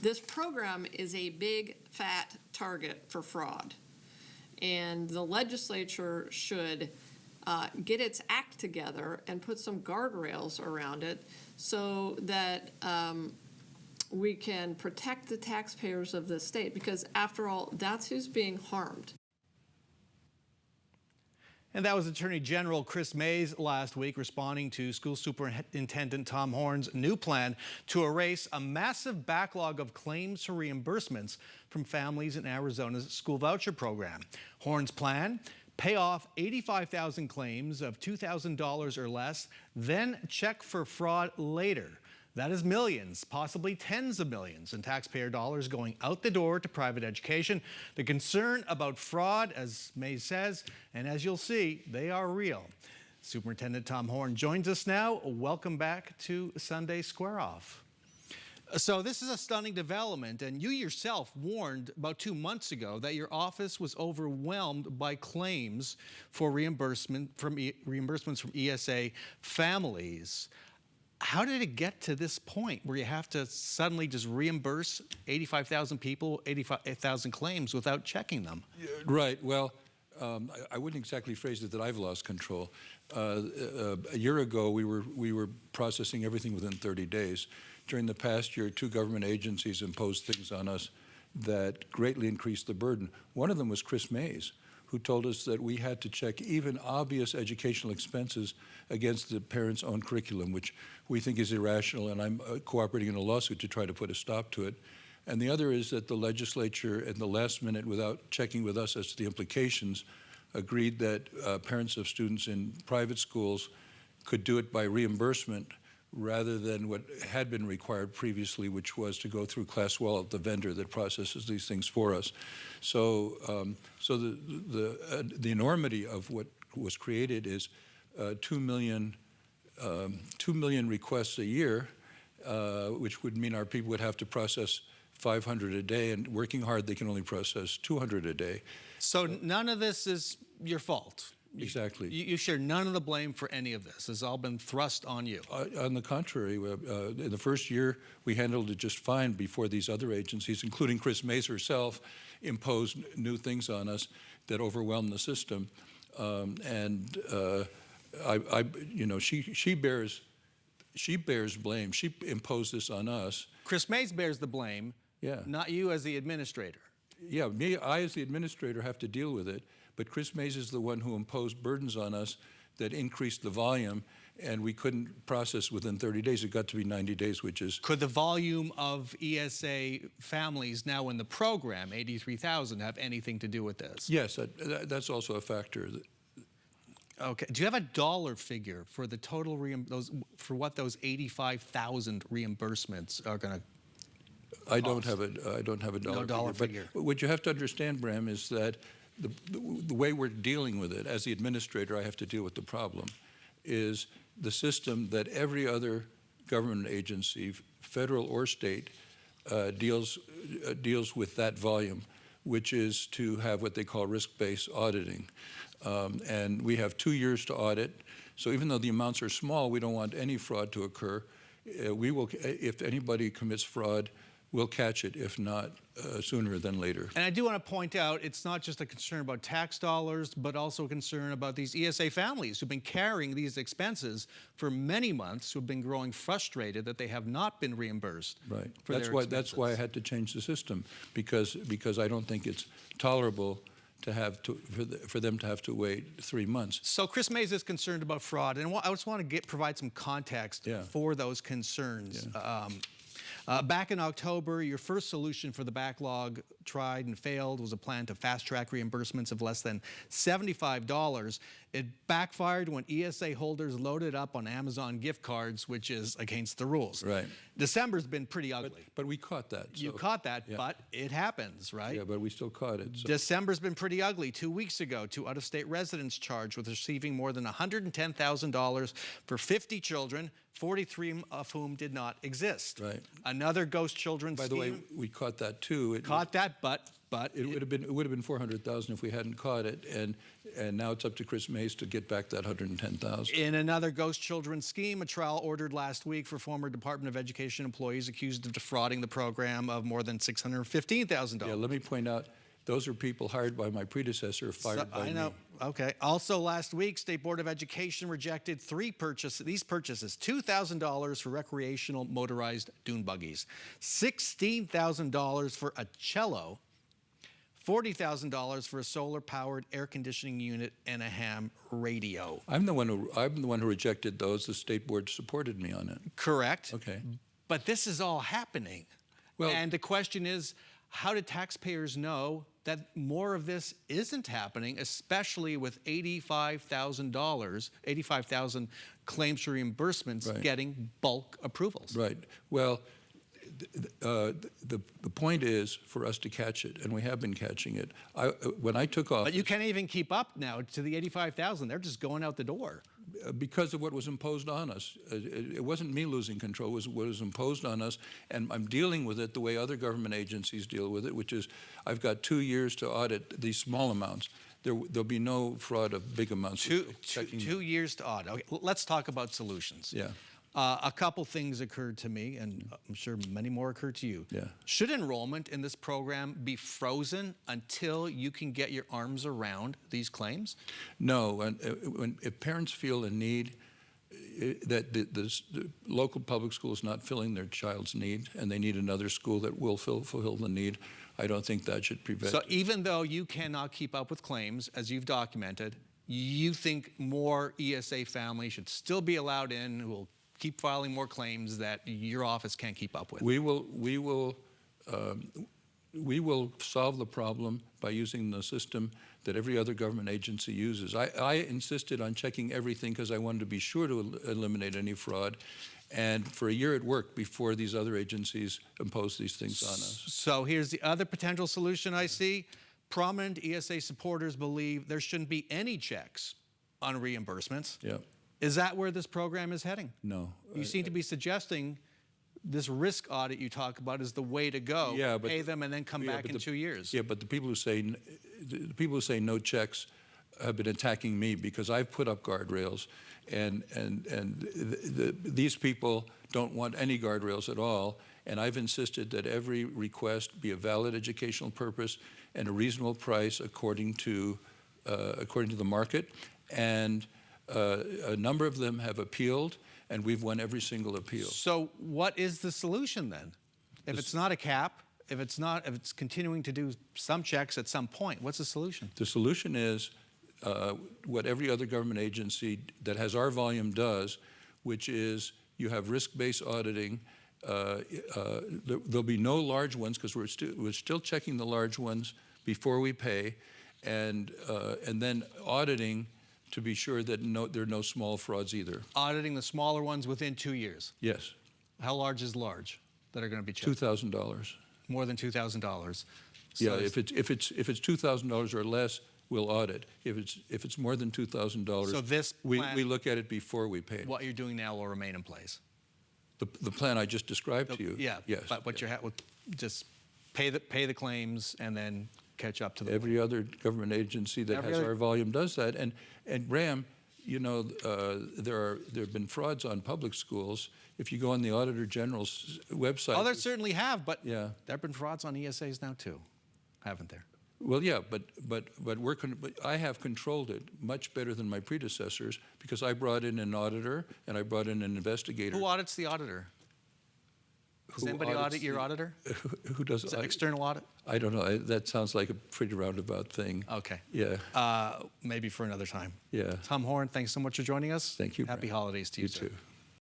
This program is a big, fat target for fraud, and the legislature should get its act together and put some guardrails around it so that we can protect the taxpayers of the state, because after all, that's who's being harmed. And that was Attorney General Chris Mays last week responding to School Superintendent Tom Horne's new plan to erase a massive backlog of claims for reimbursements from families in Arizona's school voucher program. Horne's plan: pay off 85,000 claims of $2,000 or less, then check for fraud later. That is millions, possibly tens of millions in taxpayer dollars going out the door to private education. The concern about fraud, as Mays says, and as you'll see, they are real. Superintendent Tom Horne joins us now. Welcome back to Sunday Square Off. So this is a stunning development, and you yourself warned about 2 months ago that your office was overwhelmed by claims for reimbursements from ESA families. How did it get to this point where you have to suddenly just reimburse 85,000 people, 85,000 claims without checking them? Right. Well, I wouldn't exactly phrase it that I've lost control. A year ago, we were processing everything within 30 days. During the past year, 2 government agencies imposed things on us that greatly increased the burden. One of them was Chris Mays, who told us that we had to check even obvious educational expenses against the parents' own curriculum, which we think is irrational, and I'm cooperating in a lawsuit to try to put a stop to it. And the other is that the legislature, at the last minute, without checking with us as to the implications, agreed that parents of students in private schools could do it by reimbursement rather than what had been required previously, which was to go through Class Wallet, the vendor that processes these things for us. So, the enormity of what was created is 2 million requests a year, which would mean our people would have to process 500 a day, and working hard, they can only process 200 a day. So none of this is your fault. Exactly. You share none of the blame for any of this. It's all been thrust on you. On the contrary, in the first year, we handled it just fine before these other agencies, including Chris Mays herself, imposed new things on us that overwhelmed the system. She bears blame. She imposed this on us. Chris Mays bears the blame, yeah, not you as the administrator. Yeah, I as the administrator have to deal with it, but Chris Mays is the one who imposed burdens on us that increased the volume, and we couldn't process within 30 days. It got to be 90 days, which is... Could the volume of ESA families now in the program, 83,000, have anything to do with this? Yes, that's also a factor. Okay. Do you have a dollar figure for the total for what those 85,000 reimbursements are going to cost? I don't have a dollar figure. But what you have to understand, Bram, is that the way we're dealing with it, as the administrator, I have to deal with the problem, is the system that every other government agency, federal or state, deals with that volume, which is to have what they call risk-based auditing. And we have 2 years to audit. So even though the amounts are small, we don't want any fraud to occur. We will, if anybody commits fraud, we'll catch it, if not sooner than later. And I do want to point out, it's not just a concern about tax dollars, but also a concern about these ESA families who've been carrying these expenses for many months, who've been growing frustrated that they have not been reimbursed. Right. For That's why I had to change the system, because I don't think it's tolerable to have for them to have to wait 3 months. So Chris Mays is concerned about fraud, and I just want to provide some context for those concerns. Yeah. Back in October, your first solution for the backlog tried and failed was a plan to fast-track reimbursements of less than $75. It backfired when ESA holders loaded up on Amazon gift cards, which is against the rules. Right. December's been pretty ugly. But we caught that. You caught that, but it happens, right? Yeah, but we still caught it. So. December's been pretty ugly. 2 weeks ago, 2 out-of-state residents charged with receiving more than $110,000 for 50 children, 43 of whom did not exist. Right. Another ghost children scheme. By the way, we caught that too. Caught that, but But it would have been 400,000 if we hadn't caught it, and now it's up to Chris Mays to get back that 110,000. in another ghost children scheme, a trial ordered last week for former Department of Education employees accused of defrauding the program of more than $615,000. Yeah, let me point out, those are people hired by my predecessor, fired by I know. me. Okay. Also last week, State Board of Education rejected these purchases, $2,000 for recreational motorized dune buggies, $16,000 for a cello, $40,000 for a solar-powered air conditioning unit, and a ham radio. I'm the one who rejected those. The state board supported me on it. Correct. Okay. But this is all happening. Well- and the question is, how do taxpayers know that more of this isn't happening, especially with $85,000 claims for reimbursements Right. getting bulk approvals? Right. Well, the point is for us to catch it, and we have been catching it. When I took off, But you can't even keep up now to the 85,000. They're just going out the door. because of what was imposed on us. It wasn't me losing control, it was what was imposed on us, and I'm dealing with it the way other government agencies deal with it, which is I've got 2 years to audit these small amounts. There'll be no fraud of big amounts. Two years to audit. Okay, let's talk about solutions. Yeah. A couple things occurred to me, and I'm sure many more occurred to you. Yeah. Should enrollment in this program be frozen until you can get your arms around these claims? No, and if parents feel a need, that the local public school is not filling their child's need, and they need another school that will fulfill the need, I don't think that should prevent So it. even though you cannot keep up with claims, as you've documented, you think more ESA families should still be allowed in who will keep filing more claims that your office can't keep up with? We will solve the problem by using the system that every other government agency uses. I insisted on checking everything because I wanted to be sure to eliminate any fraud. And for a year it worked before these other agencies imposed these things on us. So here's the other potential solution I see. Prominent ESA supporters believe there shouldn't be any checks on reimbursements. Yeah. Is that where this program is heading? No. You seem to be suggesting this risk audit you talk about is the way to go. Yeah, but pay them and then come back in 2 years. Yeah, but the people who say no checks have been attacking me because I've put up guardrails, and these people don't want any guardrails at all. And I've insisted that every request be a valid educational purpose and a reasonable price according to the market. And a number of them have appealed, and we've won every single appeal. So what is the solution then? If it's not a cap, if it's continuing to do some checks at some point, what's the solution? The solution is what every other government agency that has our volume does, which is you have risk-based auditing. There'll be no large ones because we're still checking the large ones before we pay, and then auditing to be sure that there are no small frauds either. Auditing the smaller ones within 2 years. Yes. How large is large that are going to be checked? $2,000. More than $2,000. Yeah, if it's $2,000 or less, we'll audit. If it's more than $2,000, So this plan- we look at it before we pay. What you're doing now will remain in place. The plan I just described to you. Yeah. Yes. But what yeah. just pay the claims and then catch up to the Every other government agency that has our volume does that. And Graham, you know, there have been frauds on public schools. If you go on the Auditor General's website. Oh, there certainly have, but Yeah. there have been frauds on ESAs now too, haven't there? Well, yeah, but I have controlled it much better than my predecessors because I brought in an auditor and I brought in an investigator. Who audits the auditor? Does anybody audit your auditor? Who does Is it external audit? I don't know. That sounds like a pretty roundabout thing. Okay. Yeah. Maybe for another time. Yeah. Tom Horne, thanks so much for joining us. Thank you, Happy Brad. holidays to you, You sir. too.